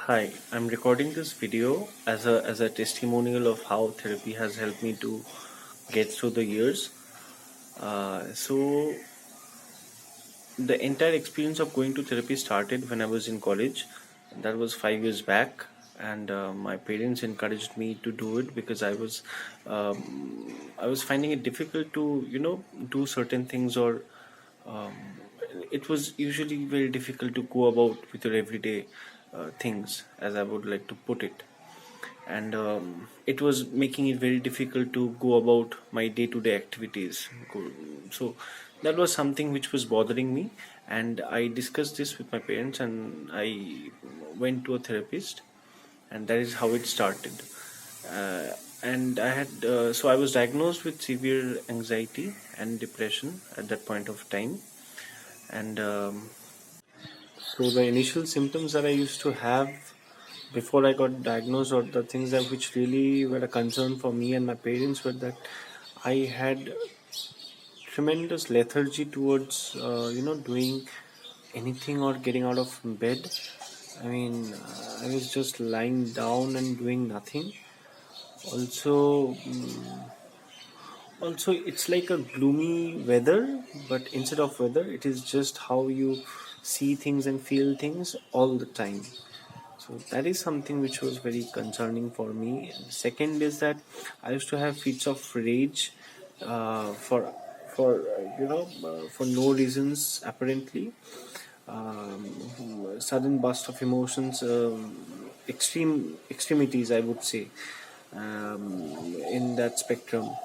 Hi, I'm recording this video as a testimonial of how therapy has helped me to get through the years. So the entire experience of going to therapy started when I was in college. That was 5 years back, and my parents encouraged me to do it because I was finding it difficult to do certain things, or um, it was usually very difficult to go about with your everyday things, as I would like to put it. And it was making it very difficult to go about my day-to-day activities. So that was something which was bothering me, and I discussed this with my parents, and I went to a therapist, and that is how it started. uh, and I was diagnosed with severe anxiety and depression at that point of time. And so the initial symptoms that I used to have before I got diagnosed, or the things that which really were a concern for me and my parents, were that I had tremendous lethargy towards doing anything or getting out of bed. I mean, I was just lying down and doing nothing. Also, also it's like a gloomy weather, but instead of weather, it is just how you see things and feel things all the time. So that is something which was very concerning for me. And second is that I used to have fits of rage, for no reasons apparently. Sudden burst of emotions, extremities, I would say, in that spectrum.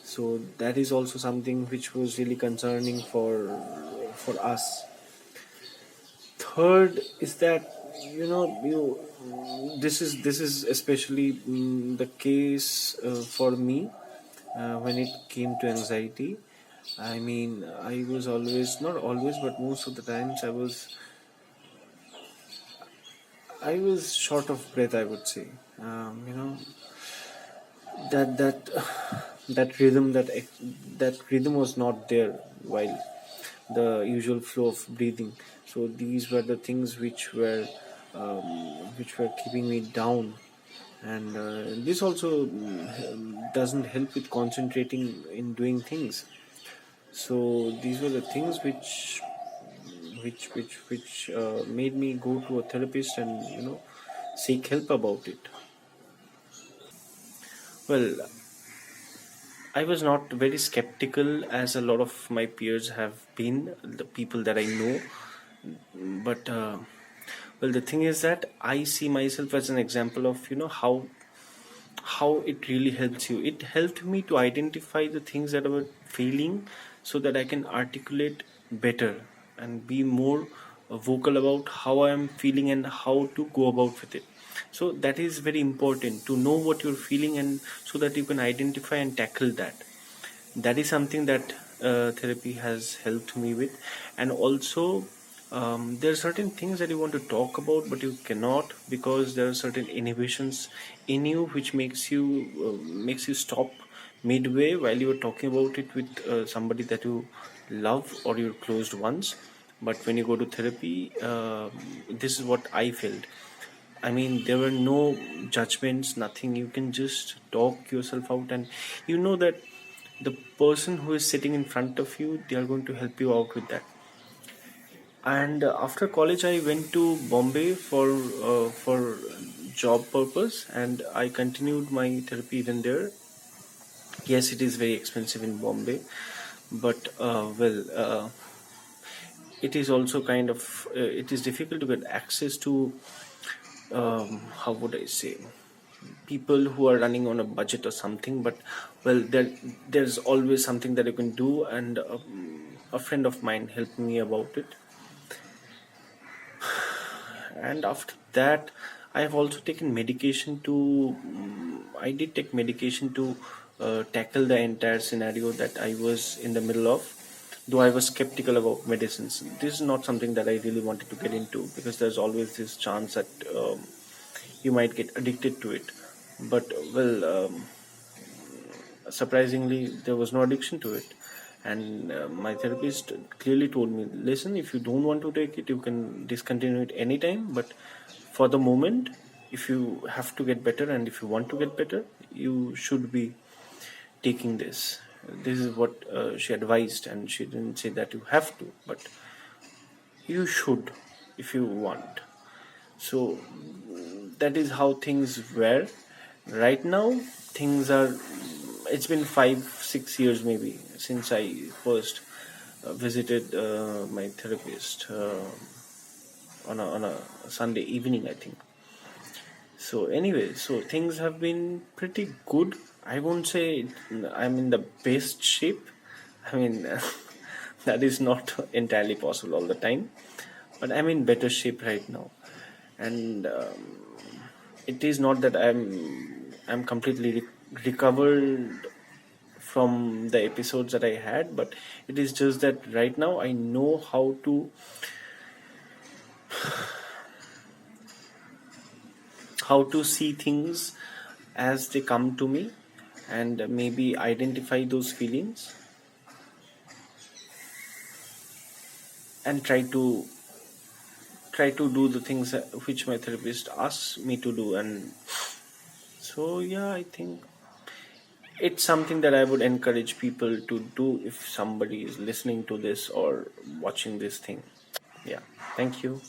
So that is also something which was really concerning for us. Third is that this is especially the case for me when it came to anxiety. I mean, I was always, not always, but most of the times, I was short of breath, I would say. That that rhythm that rhythm was not there while the usual flow of breathing. So these were the things which were keeping me down. And this also doesn't help with concentrating in doing things. So these were the things which made me go to a therapist and seek help about it. Well, I was not very skeptical as a lot of my peers have been, the people that I know. But well, the thing is that I see myself as an example of how it really helps you. It helped me to identify the things that I was feeling, so that I can articulate better and be more vocal about how I am feeling and how to go about with it. So that is very important, to know what you're feeling, and so that you can identify and tackle that. That is something that therapy has helped me with. And also, there are certain things that you want to talk about but you cannot, because there are certain inhibitions in you which makes you stop midway while you are talking about it with somebody that you love or your closed ones. But when you go to therapy, this is what I felt. I mean, there were no judgments, nothing. You can just talk yourself out, and you know that the person who is sitting in front of you, they are going to help you out with that. And after college, I went to Bombay for job purpose, and I continued my therapy even there. Yes, it is very expensive in Bombay, but it is also kind of it is difficult to get access to, how would I say, people who are running on a budget or something. But well, there's always something that you can do, and a friend of mine helped me about it. And after that, I have also taken medication to I did take medication to tackle the entire scenario that I was in the middle of. Though I was skeptical about medicines, this is not something that I really wanted to get into, because there's always this chance that you might get addicted to it. But well, surprisingly, there was no addiction to it. And my therapist clearly told me, listen, if you don't want to take it, you can discontinue it anytime, but for the moment, if you have to get better and if you want to get better, you should be taking this. This is what she advised, and she didn't say that you have to, but you should if you want. So that is how things were. Right now, things are. It's been 5 6 years maybe since I first visited my therapist on a Sunday evening, I think. So anyway, so things have been pretty good. I won't say I'm in the best shape. I mean, that is not entirely possible all the time, but I'm in better shape right now. And it is not that I'm completely recovered from the episodes that I had, but it is just that right now I know how to see things as they come to me, and maybe identify those feelings and try to do the things which my therapist asks me to do. And so yeah, I think it's something that I would encourage people to do if somebody is listening to this or watching this thing. Yeah, thank you.